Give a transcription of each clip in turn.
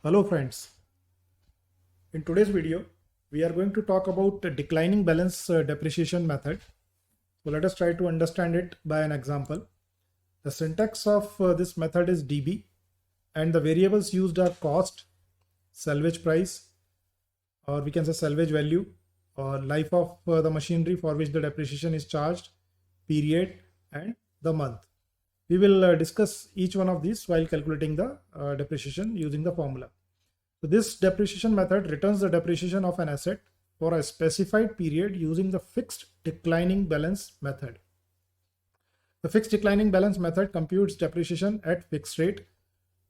Hello friends, in today's video we are going to talk about the declining balance depreciation method. So let us try to understand it by an example. The syntax of this method is dB and the variables used are cost, salvage price, or we can say salvage value, or life of the machinery for which the depreciation is charged, period, and the month. We will discuss each one of these while calculating the depreciation using the formula. So this depreciation method returns the depreciation of an asset for a specified period using the fixed declining balance method. The fixed declining balance method computes depreciation at fixed rate.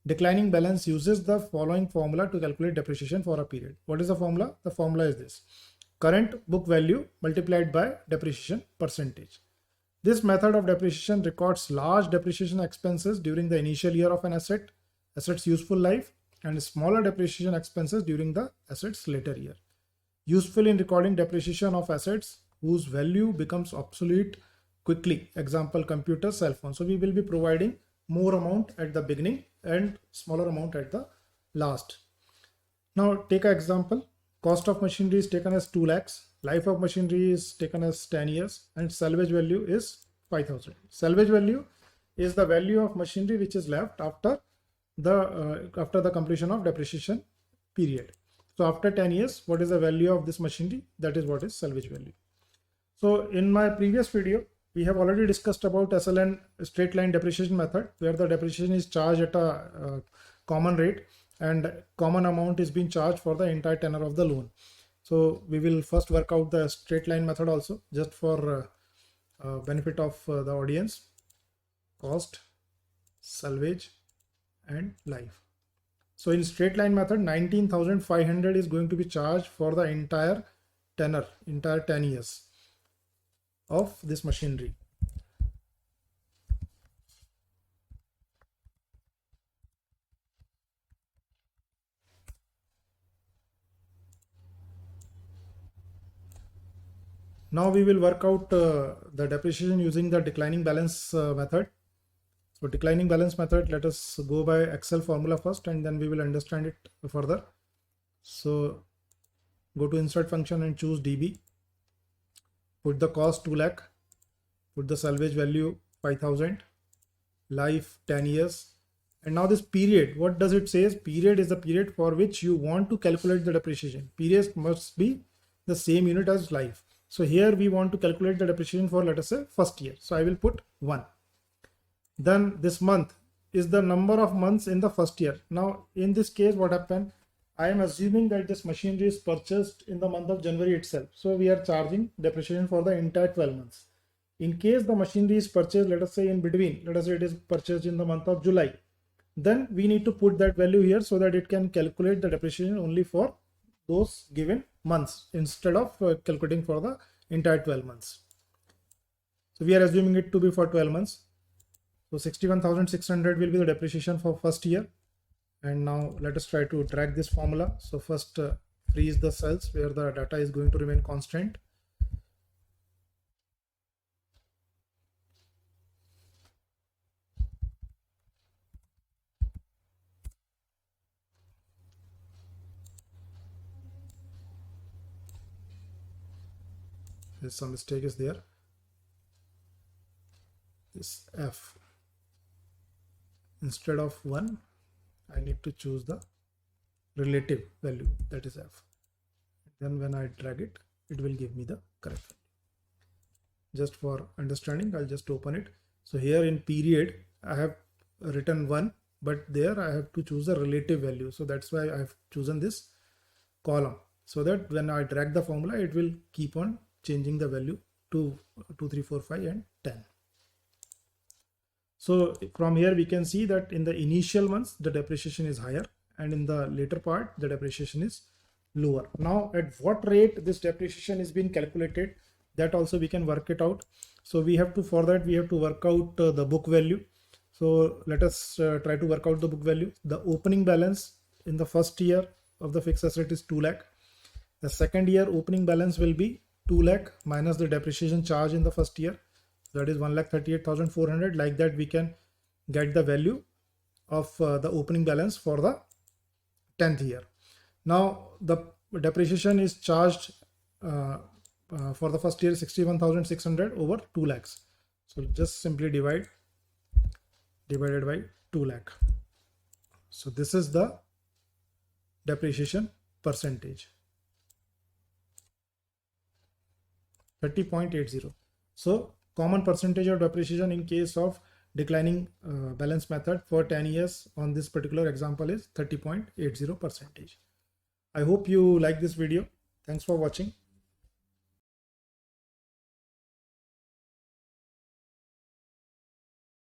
Declining balance uses the following formula to calculate depreciation for a period. What is the formula? The formula is this: current book value multiplied by depreciation percentage. This method of depreciation records large depreciation expenses during the initial year of an asset's useful life, and smaller depreciation expenses during the asset's later year. Useful in recording depreciation of assets whose value becomes obsolete quickly. Example, computer, cell phone. So we will be providing more amount at the beginning and smaller amount at the last. Now take an example. Cost of machinery is taken as 2 lakhs. Life of machinery is taken as 10 years and salvage value is 5,000. Salvage value is the value of machinery which is left after the completion of depreciation period. So after 10 years, what is the value of this machinery? That is what is salvage value. So in my previous video, we have already discussed about SLN straight line depreciation method, where the depreciation is charged at a common rate and common amount is being charged for the entire tenor of the loan. So we will first work out the straight line method also, just for benefit of the audience. Cost, salvage, and life. So in straight line method, 19,500 is going to be charged for the entire tenor, entire 10 years of this machinery. Now we will work out the depreciation using the declining balance method. So declining balance method, let us go by Excel formula first and then we will understand it further. So go to insert function and choose dB. Put the cost 2 lakh, put the salvage value 5,000, life 10 years. And now this period, what does it say? Period is the period for which you want to calculate the depreciation. Period must be the same unit as life. So here we want to calculate the depreciation for, let us say, first year. So I will put 1. Then this month is the number of months in the first year. Now in this case, what happened? I am assuming that this machinery is purchased in the month of January itself. So we are charging depreciation for the entire 12 months. In case the machinery is purchased, let us say in between, let us say it is purchased in the month of July, then we need to put that value here so that it can calculate the depreciation only for those given months instead of calculating for the entire 12 months. So we are assuming it to be for 12 months. So 61,600 will be the depreciation for first year. And now let us try to drag this formula. So first freeze the cells where the data is going to remain constant. Some mistake is there. This F, instead of 1, I need to choose the relative value, that is F. Then when I drag it, it will give me the correct value. Just for understanding, I'll just open it. So here in period, I have written 1, but there I have to choose a relative value. So that's why I have chosen this column, so that when I drag the formula, it will keep on changing the value to 2, 3, 4, 5 and 10. So from here we can see that in the initial months the depreciation is higher and in the later part the depreciation is lower. Now at what rate this depreciation is being calculated, that also we can work it out. So we have to, for that we have to work out the book value. So let us try to work out the book value. The opening balance in the first year of the fixed asset is 2 lakh. The second year opening balance will be 2 lakh minus the depreciation charge in the first year, that is 1,38,400. Like that we can get the value of the opening balance for the 10th year. Now the depreciation is charged for the first year 61,600 over 2 lakhs. So just simply divided by 2 lakh. So this is the depreciation percentage, 30.80. So common percentage of depreciation in case of declining balance method for 10 years on this particular example is 30.80%. I hope you like this video. Thanks for watching.